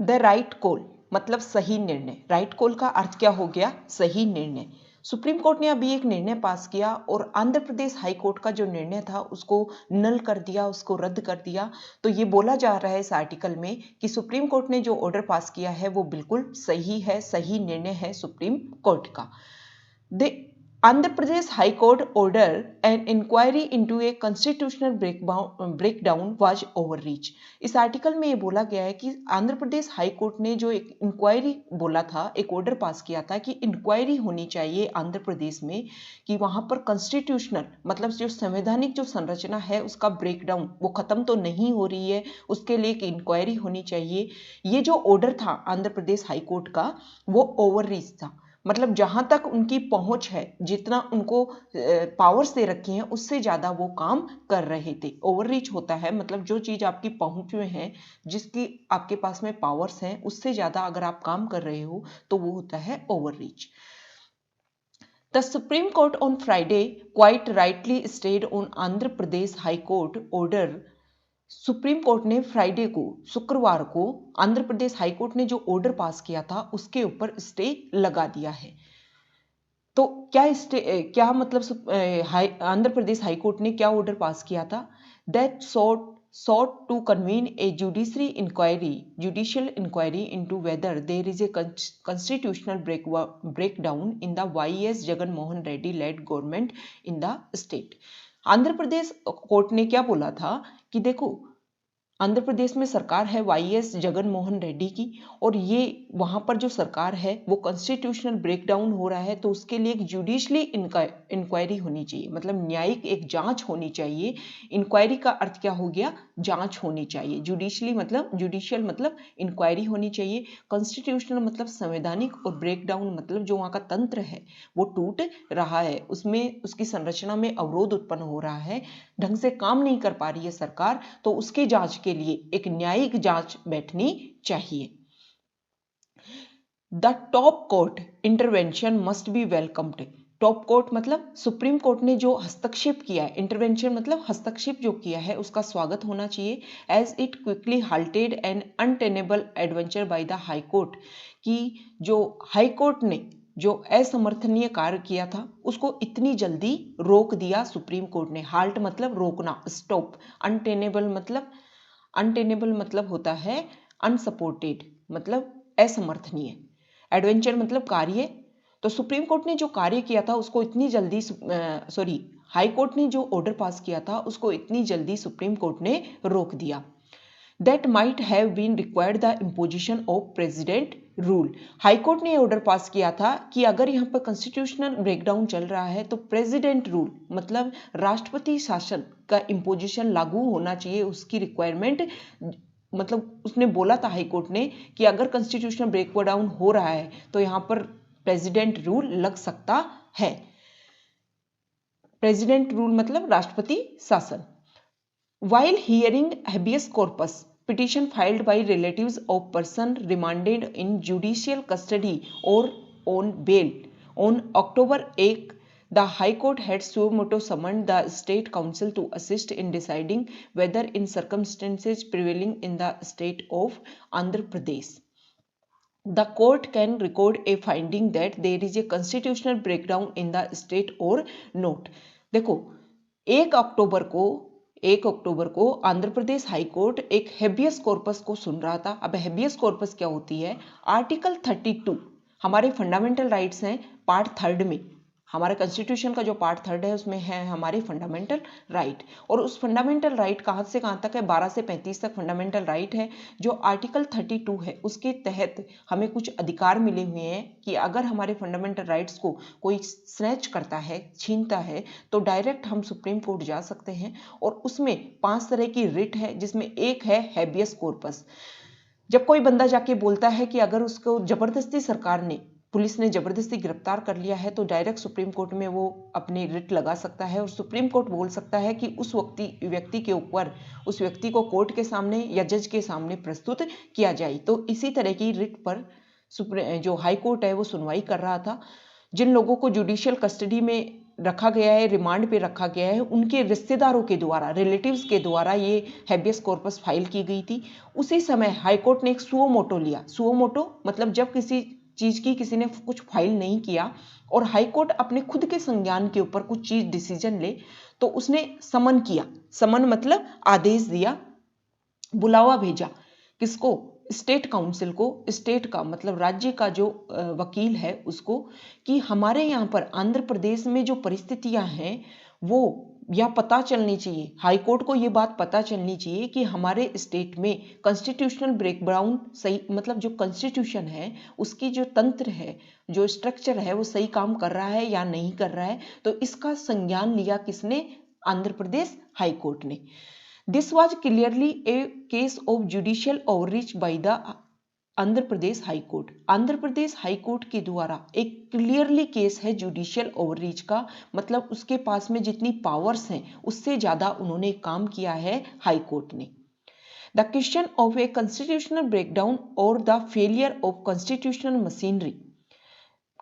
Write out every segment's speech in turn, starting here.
The right call मतलब सही निर्णय। राइट कॉल का अर्थ क्या हो गया? सही निर्णय। सुप्रीम कोर्ट ने अभी एक निर्णय पास किया और आंध्र प्रदेश हाई कोर्ट का जो निर्णय था उसको नल कर दिया, उसको रद्द कर दिया। तो ये बोला जा रहा है इस आर्टिकल में कि सुप्रीम कोर्ट ने जो ऑर्डर पास किया है वो बिल्कुल सही है, सही निर्णय है सुप्रीम कोर्ट का। Andhra Pradesh High Court order an inquiry into a constitutional breakdown was overreach। इस आर्टिकल में ये बोला गया है कि आंध्र प्रदेश हाई कोर्ट ने जो एक इंक्वायरी बोला था, एक ऑर्डर पास किया था कि इंक्वायरी होनी चाहिए आंध्र प्रदेश में कि वहां पर कॉन्स्टिट्यूशनल मतलब जो संवैधानिक जो संरचना है उसका ब्रेकडाउन वो खत्म तो नहीं हो रही है, उसके लिए एक इंक्वायरी होनी चाहिए। ये जो ऑर्डर था आंध्र प्रदेश हाई कोर्ट का वो ओवररीच था। मतलब जहां तक उनकी पहुंच है, जितना उनको पावर्स दे रखी हैं उससे ज्यादा वो काम कर रहे थे। ओवररीच होता है मतलब जो चीज आपकी पहुंच में है, जिसकी आपके पास में पावर्स हैं, उससे ज्यादा अगर आप काम कर रहे हो तो वो होता है overreach. The Supreme Court on Friday quite rightly stayed on Andhra Pradesh High Court order। Supreme court ने फ्राइडे को, शुक्रवार को आंध्र प्रदेश हाई कोर्ट ने जो ऑर्डर पास किया था उसके ऊपर स्टे लगा दिया है। तो क्या मतलब आंध्र प्रदेश हाई कोर्ट ने क्या ऑर्डर पास किया था? That sought to convene a judicial inquiry into whether there is a constitutional breakdown in the YS Jagan Mohan Reddy led government in the state। Andhra Pradesh court ने क्या बोला था कि देखो, आंध्र प्रदेश में सरकार है वाईएस जगन मोहन रेड्डी की, और ये वहां पर जो सरकार है वो कॉन्स्टिट्यूशनल ब्रेकडाउन हो रहा है, तो उसके लिए एक जुडिशली इंक्वायरी होनी चाहिए, मतलब न्यायिक एक जांच होनी चाहिए। इंक्वायरी का अर्थ क्या हो गया? जांच होनी चाहिए। जुडिशली मतलब जुडिशियल मतलब इंक्वायरी होनी चाहिए। कॉन्स्टिट्यूशनल मतलब संवैधानिक, और ब्रेकडाउन मतलब जो वहां का तंत्र है वो टूट रहा है, उसमें उसकी संरचना में अवरोध उत्पन्न हो रहा है, ढंग से काम नहीं कर पा रही है सरकार, तो उसके जांच के लिए एक न्यायिक जांच बैठनी चाहिए। The top court intervention must be welcomed. Top court मतलब सुप्रीम कोर्ट ने जो हस्तक्षेप किया है, इंटरवेंशन मतलब हस्तक्षेप जो किया है, उसका स्वागत होना चाहिए। As it quickly halted an untenable adventure by the high court, कि जो हाई कोर्ट ने जो असमर्थनीय कार्य किया था उसको इतनी जल्दी रोक दिया सुप्रीम कोर्ट ने। हाल्ट मतलब रोकना, स्टॉप। अनटेनेबल मतलब होता है अनसपोर्टेड, मतलब असमर्थनीय। एडवेंचर मतलब कार्य। तो सुप्रीम कोर्ट ने जो कार्य किया था उसको इतनी जल्दी हाई कोर्ट ने जो ऑर्डर पास किया था उसको इतनी जल्दी सुप्रीम कोर्ट ने रोक दिया। That might have been required the imposition of president rule। High court ने ऑर्डर पास किया था कि अगर यहाँ पर कॉन्स्टिट्यूशनल ब्रेकडाउन चल रहा है तो प्रेसिडेंट रूल मतलब राष्ट्रपति शासन का इम्पोजिशन लागू होना चाहिए, उसकी रिक्वायरमेंट। मतलब उसने बोला था हाई कोर्ट ने कि अगर कॉन्स्टिट्यूशनल ब्रेकडाउन हो रहा है तो यहाँ पर प्रेसिडेंट रूल लग सकता है। प्रेसिडेंट रूल मतलब राष्ट्रपति शासन। While hearing habeas corpus petition filed by relatives of person remanded in judicial custody or on bail on October 8, the High Court had suo motu summoned the State Council to assist in deciding whether in circumstances prevailing in the state of Andhra Pradesh, the court can record a finding that there is a constitutional breakdown in the state or not। देखो, 1 अक्टूबर को Andhra Pradesh high court एक habeas corpus को सुन रहा था। अब habeas corpus क्या होती है? आर्टिकल 32 हमारे फंडामेंटल राइट्स हैं, पार्ट 3 में, हमारे कॉन्स्टिट्यूशन का जो पार्ट 3 है उसमें है हमारे फंडामेंटल राइट। और उस फंडामेंटल राइट कहाँ से कहाँ तक है? 12 से 35 तक फंडामेंटल राइट है। जो आर्टिकल 32 है उसके तहत हमें कुछ अधिकार मिले हुए हैं कि अगर हमारे फंडामेंटल राइट्स को कोई स्नैच करता है, छीनता है, तो डायरेक्ट हम सुप्रीम कोर्ट जा सकते हैं। और उसमें 5 तरह की रिट है, जिसमें एक है हैबियस कॉर्पस। जब कोई बंदा जाके बोलता है कि अगर उसको जबरदस्ती सरकार ने, पुलिस ने जबरदस्ती गिरफ्तार कर लिया है, तो डायरेक्ट सुप्रीम कोर्ट में वो अपनी रिट लगा सकता है और सुप्रीम कोर्ट बोल सकता है कि उस व्यक्ति के ऊपर, उस व्यक्ति को कोर्ट के सामने या जज के सामने प्रस्तुत किया जाए। तो इसी तरह की रिट पर जो हाई कोर्ट है वो सुनवाई कर रहा था। जिन लोगों को जुडिशियल कस्टडी में रखा गया है, रिमांड पे रखा गया है, उनके रिश्तेदारों के द्वारा, रिलेटिव्स के द्वारा ये हैबियस कॉर्पस फाइल की गई थी। उसी समय हाईकोर्ट ने एक सुओ मोटो लिया। सुओ मोटो मतलब जब किसी चीज की किसी ने कुछ फाइल नहीं किया और हाईकोर्ट अपने खुद के संज्ञान के ऊपर कुछ चीज डिसीजन ले, तो उसने समन किया। समन मतलब आदेश दिया, बुलावा भेजा। किसको? स्टेट काउंसिल को, स्टेट का मतलब राज्य का जो वकील है उसको, कि हमारे यहाँ पर आंध्र प्रदेश में जो परिस्थितियां हैं वो या पता चलनी चाहिए, हाईकोर्ट को ये बात पता चलनी चाहिए कि हमारे स्टेट में कॉन्स्टिट्यूशनल ब्रेकडाउन सही, मतलब जो कॉन्स्टिट्यूशन है उसकी जो तंत्र है, जो स्ट्रक्चर है वो सही काम कर रहा है या नहीं कर रहा है। तो इसका संज्ञान लिया किसने? आंध्र प्रदेश हाईकोर्ट ने। This was clearly a case of judicial overreach by the Andhra Pradesh high court. Andhra Pradesh high court के द्वारा एक क्लियरली केस है जुडिशियल ओवररीच का, मतलब उसके पास में जितनी पावर्स हैं उससे ज्यादा उन्होंने काम किया है हाई कोर्ट ने। The question of a constitutional breakdown और the failure of constitutional machinery,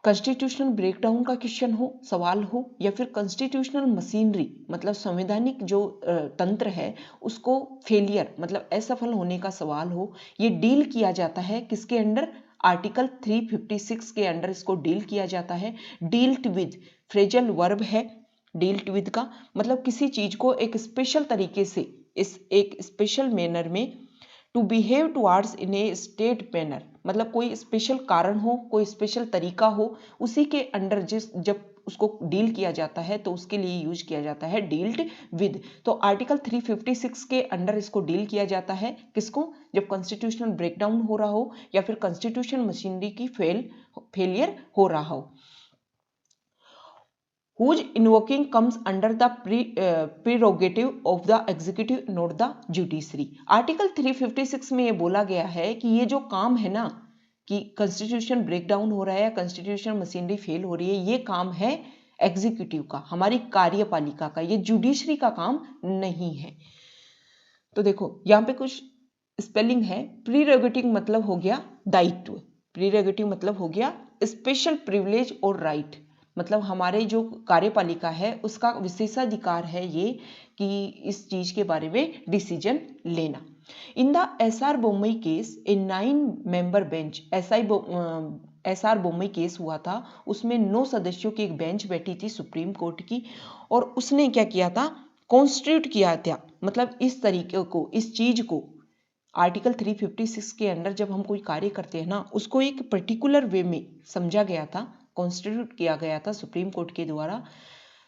constitutional breakdown का क्वेश्चन हो, सवाल हो, या फिर कॉन्स्टिट्यूशनल मशीनरी मतलब संवैधानिक जो तंत्र है उसको फेलियर मतलब असफल होने का सवाल हो, ये डील किया जाता है किसके अंडर? आर्टिकल 356 के अंडर इसको डील किया जाता है। डील्ट विद फ्रेजल वर्ब है, डील्ट विद का मतलब किसी चीज को एक स्पेशल तरीके से, इस एक स्पेशल मैनर में, to behave towards in a state manner मतलब कोई स्पेशल कारण हो, कोई स्पेशल तरीका हो, उसी के अंडर जब उसको डील किया जाता है तो उसके लिए यूज किया जाता है डील्ट विद। तो आर्टिकल 356 के अंडर इसको डील किया जाता है किसको? जब कॉन्स्टिट्यूशनल ब्रेकडाउन हो रहा हो या फिर कॉन्स्टिट्यूशन मशीनरी की फेलियर हो रहा हो। Whose invoking comes under the prerogative of the executive, not the judiciary। Article 356 में ये बोला गया है कि ये जो काम है ना, कि कॉन्स्टिट्यूशन ब्रेकडाउन हो रहा है, कॉन्स्टिट्यूशन मशीनरी फेल हो रही है, ये काम है एग्जीक्यूटिव का, हमारी कार्यपालिका का, ये जुडिशरी का काम नहीं है। तो देखो यहाँ पे कुछ स्पेलिंग है। प्रीरोगेटिव मतलब हो गया दायित्व, प्रीरोगेटिव मतलब हो गया स्पेशल प्रिविलेज और राइट, मतलब हमारे जो कार्यपालिका है उसका विशेषाधिकार है ये कि इस चीज के बारे में डिसीजन लेना। In the SR Bommai case A 9 member bench, SR Bommai case हुआ था, उसमें 9 सदस्यों की एक बेंच बैठी थी सुप्रीम कोर्ट की, और उसने क्या किया था? कॉन्स्टिट्यूट किया था, मतलब इस तरीके को, इस चीज को आर्टिकल 356 के अंडर जब हम कोई कार्य करते हैं ना, उसको एक पर्टिकुलर वे में समझा गया था, कॉन्स्टिट्यूट किया गया था सुप्रीम कोर्ट के द्वारा।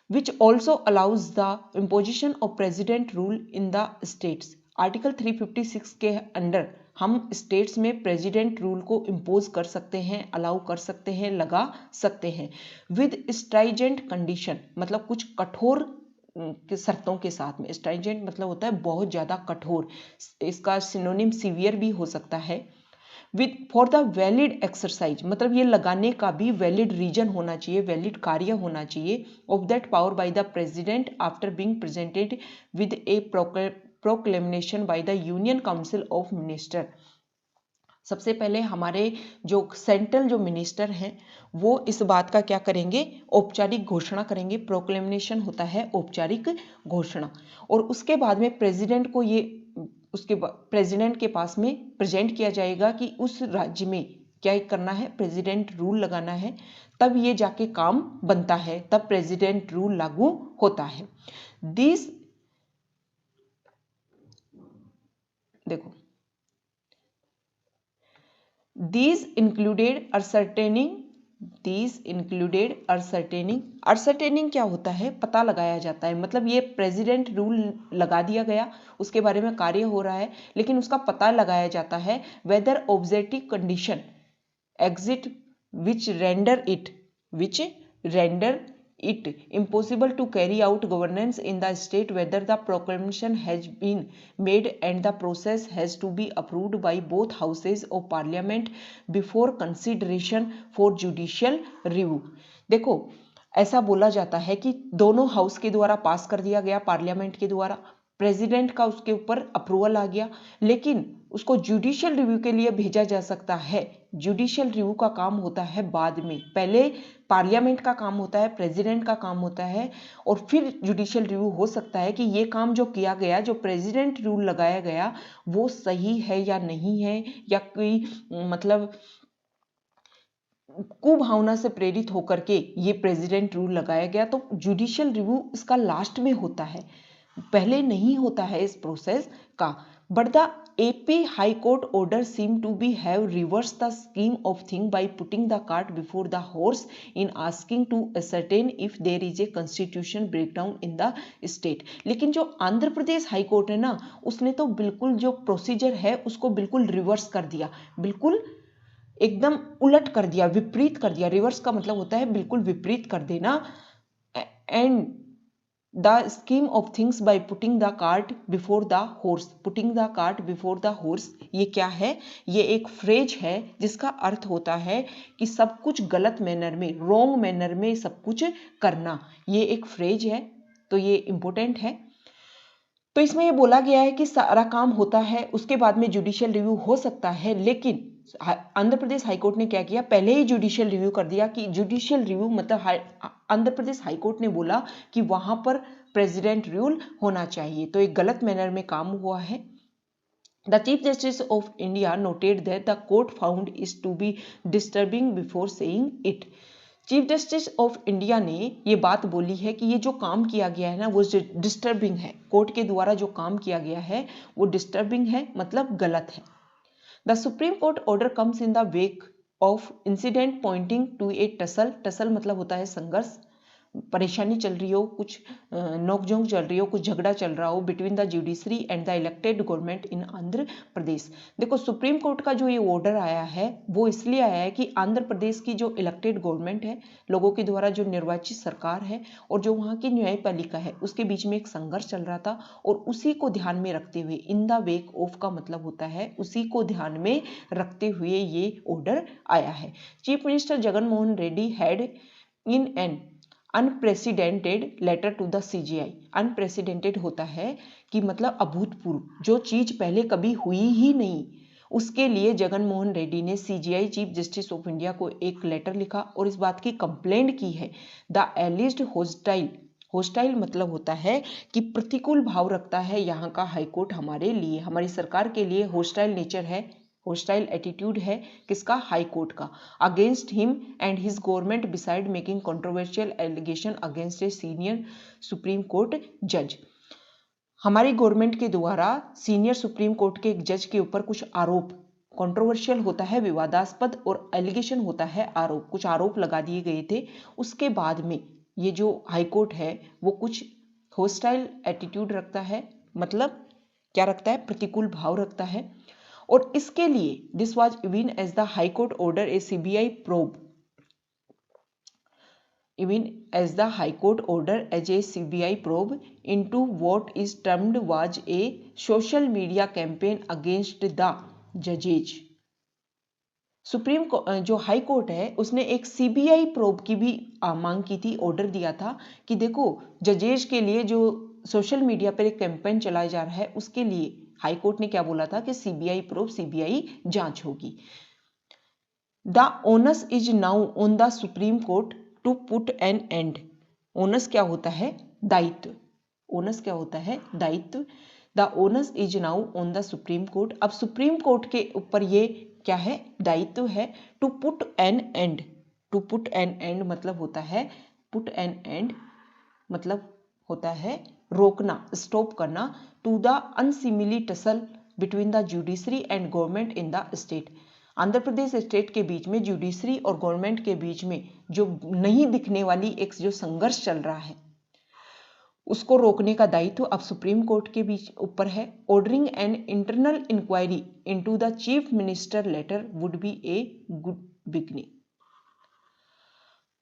Which also allows the imposition of president rule in the states. Article 356 के अंडर हम स्टेट्स में प्रेसिडेंट रूल को इम्पोज कर सकते हैं, अलाउ कर सकते हैं, लगा सकते हैं विद स्ट्राइजेंट कंडीशन, मतलब कुछ कठोर के शर्तों के साथ में। स्ट्राइजेंट मतलब होता है बहुत ज्यादा कठोर, इसका सिनोनिम सीवियर भी हो सकता है। With for the valid exercise, मतलब ये लगाने का भी वैलिड रीजन होना चाहिए, वैलिड कार्य होना चाहिए of that power by the president after being presented with A proclamation by the union council of minister. सबसे पहले हमारे जो सेंट्रल जो मिनिस्टर हैं वो इस बात का क्या करेंगे? औपचारिक घोषणा करेंगे। प्रोक्लेमेशन होता है औपचारिक घोषणा, और उसके बाद में प्रेसिडेंट को ये, उसके प्रेसिडेंट के पास में प्रेजेंट किया जाएगा कि उस राज्य में क्या करना है, प्रेसिडेंट रूल लगाना है, तब ये जाके काम बनता है, तब प्रेसिडेंट रूल लागू होता है। दिस देखो, These included ascertaining क्या होता है? पता लगाया जाता है, मतलब ये प्रेसिडेंट रूल लगा दिया गया, उसके बारे में कार्य हो रहा है, लेकिन उसका पता लगाया जाता है whether objective condition exist which render it impossible to carry out governance in the state, whether the proclamation has been made and the process has to be approved by both houses of parliament before consideration for judicial review। देखो ऐसा बोला जाता है कि दोनों house के द्वारा पास कर दिया गया, पार्लियामेंट के द्वारा, प्रेसिडेंट का उसके ऊपर अप्रूवल आ गया, लेकिन उसको जुडिशियल रिव्यू के लिए भेजा जा सकता है। जुडिशियल रिव्यू का काम होता है बाद में, पहले पार्लियामेंट का काम होता है, प्रेसिडेंट का काम होता है, और फिर जुडिशियल रिव्यू हो सकता है कि ये काम जो किया गया, जो प्रेसिडेंट रूल लगाया गया, वो सही है या नहीं है, या कोई मतलब कुभावना से प्रेरित होकर के ये प्रेसिडेंट रूल लगाया गया। तो जुडिशियल रिव्यू इसका लास्ट में होता है, पहले नहीं होता है इस प्रोसेस का। But the AP High Court order seem to be have reversed the scheme of thing by putting the cart before the horse in asking to ascertain if there is a constitution breakdown in the state। लेकिन जो Andhra Pradesh high court है ना, उसने तो बिल्कुल जो procedure है उसको बिल्कुल रिवर्स कर दिया, बिल्कुल एकदम उलट कर दिया, विपरीत कर दिया। रिवर्स का मतलब होता है बिल्कुल विपरीत कर देना। And the scheme of things by putting the cart before the horse. Putting the cart before the horse, ये क्या है? ये एक फ्रेज है जिसका अर्थ होता है कि सब कुछ गलत मैनर में, रॉन्ग मैनर में सब कुछ करना। ये एक फ्रेज है, तो ये इंपॉर्टेंट है। तो इसमें ये बोला गया है कि सारा काम होता है, उसके बाद में जुडिशियल रिव्यू हो सकता है। लेकिन आंध्र प्रदेश हाईकोर्ट ने क्या किया, पहले ही जुडिशियल रिव्यू कर दिया कि जुडिशियल रिव्यू मतलब आंध्र प्रदेश हाईकोर्ट ने बोला कि वहां पर प्रेसिडेंट रूल होना चाहिए। तो एक गलत मैनर में काम हुआ है। The Chief Justice of India noted that the court found is to be disturbing before saying it। Chief justice of India ने ये बात बोली है कि ये जो काम किया गया है ना, वो डिस्टर्बिंग है। कोर्ट के द्वारा जो काम किया गया है वो डिस्टर्बिंग है, मतलब गलत है। The Supreme Court order comes in the wake of incident pointing to a tussle. Tussle मतलब होता है संघर्ष, परेशानी चल रही हो, कुछ नोकझोंक चल रही हो, कुछ झगड़ा चल रहा हो between the judiciary and the elected government in Andhra Pradesh. देखो, सुप्रीम कोर्ट का जो ये ऑर्डर आया है वो इसलिए आया है कि आंध्र प्रदेश की जो इलेक्टेड गवर्नमेंट है, लोगों के द्वारा जो निर्वाचित सरकार है, और जो वहाँ की न्यायपालिका है, उसके बीच में एक संघर्ष चल रहा था। और उसी को ध्यान में रखते हुए, इन द वेक ऑफ का मतलब होता है उसी को ध्यान में रखते हुए ये ऑर्डर आया है। Chief Minister Jagan Mohan Reddy had in an unprecedented letter to the CJI। Unprecedented होता है कि मतलब अभूतपूर्व, जो चीज पहले कभी हुई ही नहीं, उसके लिए जगन मोहन रेड्डी ने CJI chief justice of India को एक लेटर लिखा और इस बात की कंप्लेंट की है। द एलिज्ड होस्टाइल, होस्टाइल मतलब होता है कि प्रतिकूल भाव रखता है यहाँ का हाईकोर्ट हमारे लिए, हमारी सरकार के लिए होस्टाइल नेचर है, होस्टाइल एटीट्यूड है किसका? हाई कोर्ट का। Against him and his government beside making controversial allegation against a senior Supreme Court जज। हमारी गवर्नमेंट के द्वारा सीनियर सुप्रीम कोर्ट के एक जज के ऊपर कुछ आरोप, कंट्रोवर्शियल होता है विवादास्पद, और एलिगेशन होता है आरोप, कुछ आरोप लगा दिए गए थे। उसके बाद में ये जो हाई कोर्ट है वो कुछ होस्टाइल एटीट्यूड रखता है, मतलब क्या रखता है? प्रतिकूल भाव रखता है। और इसके लिए this was even as the high Court order a CBI probe, even as the high court order as a CBI probe into what is termed was a social media campaign against the judges। Supreme जो high court है उसने एक CBI probe की भी मांग की थी, order दिया था कि देखो जजेज के लिए जो सोशल मीडिया पर एक कैंपेन चलाया जा रहा है, उसके लिए हाई कोर्ट ने क्या बोला था कि CBI प्रोब, CBI जांच होगी। The onus is now on the Supreme Court to put an end. Onus क्या होता है? दायित्व। ओनस क्या होता है? दायित्व। The onus is now on the Supreme Court. अब सुप्रीम कोर्ट के ऊपर ये क्या है? दायित्व है। To put an end, to put an end मतलब होता है, पुट एन एंड मतलब होता है रोकना, स्टॉप करना, to the unseemly tussle between the judiciary and government in the state. Andhra Pradesh state के बीच में, जुडिशरी और गवर्नमेंट के बीच में जो नहीं दिखने वाली एक जो संघर्ष चल रहा है, उसको रोकने का दायित्व अब सुप्रीम कोर्ट के बीच ऊपर है। Ordering an internal inquiry into the chief minister letter would be a good beginning.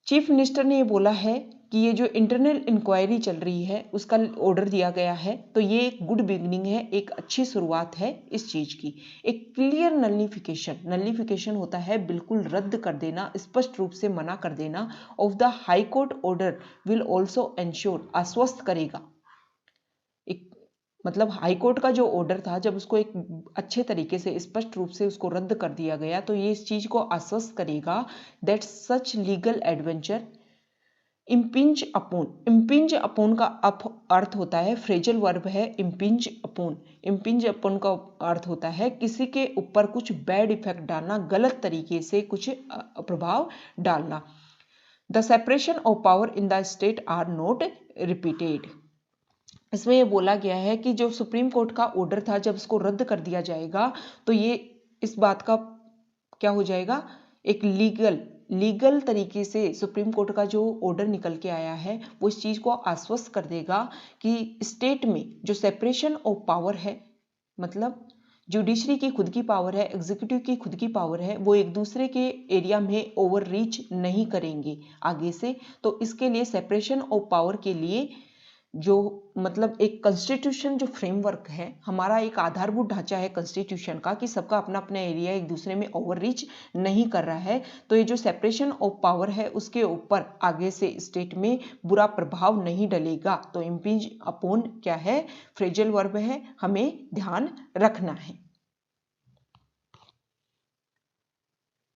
Chief minister ने ये बोला है कि ये जो इंटरनल इंक्वायरी चल रही है उसका ऑर्डर दिया गया है, तो ये एक गुड बिगनिंग है, एक अच्छी शुरुआत है इस चीज की। एक क्लियर नलिफिकेशन, नलिफिकेशन होता है बिल्कुल रद्द कर देना, स्पष्ट रूप से मना कर देना, of the high Court order will also ensure, आश्वस्त करेगा, एक मतलब हाई कोर्ट का जो ऑर्डर था, जब उसको एक अच्छे तरीके से स्पष्ट रूप से उसको रद्द कर दिया गया, तो ये इस चीज को आश्वस्त करेगा that such legal adventure impinge upon का अर्थ होता है, फ्रेजल वर्ब है इम्पिंज अपोन का अर्थ होता है किसी के ऊपर कुछ बैड इफेक्ट डालना, गलत तरीके से कुछ प्रभाव डालना। The separation of power in the state are not repeated. इसमें ये बोला गया है कि जो सुप्रीम कोर्ट का ऑर्डर था, जब उसको रद्द कर दिया जाएगा तो ये इस बात का क्या हो जाएगा, एक लीगल तरीके से सुप्रीम कोर्ट का जो ऑर्डर निकल के आया है वो इस चीज को आश्वस्त कर देगा कि स्टेट में जो सेपरेशन ऑफ पावर है, मतलब जुडिशरी की खुद की पावर है, एग्जीक्यूटिव की खुद की पावर है, वो एक दूसरे के एरिया में ओवर रीच नहीं करेंगे आगे से। तो इसके लिए सेपरेशन ऑफ पावर के लिए जो मतलब एक कॉन्स्टिट्यूशन जो फ्रेमवर्क है, हमारा एक आधारभूत ढांचा है कॉन्स्टिट्यूशन का कि सबका अपना अपना एरिया एक दूसरे में ओवर रीच नहीं कर रहा है, तो ये जो सेपरेशन ऑफ पावर है उसके ऊपर आगे से स्टेट में बुरा प्रभाव नहीं डलेगा। तो इम्पिंज अपॉन क्या है, फ्रेजल वर्ब है, हमें ध्यान रखना है।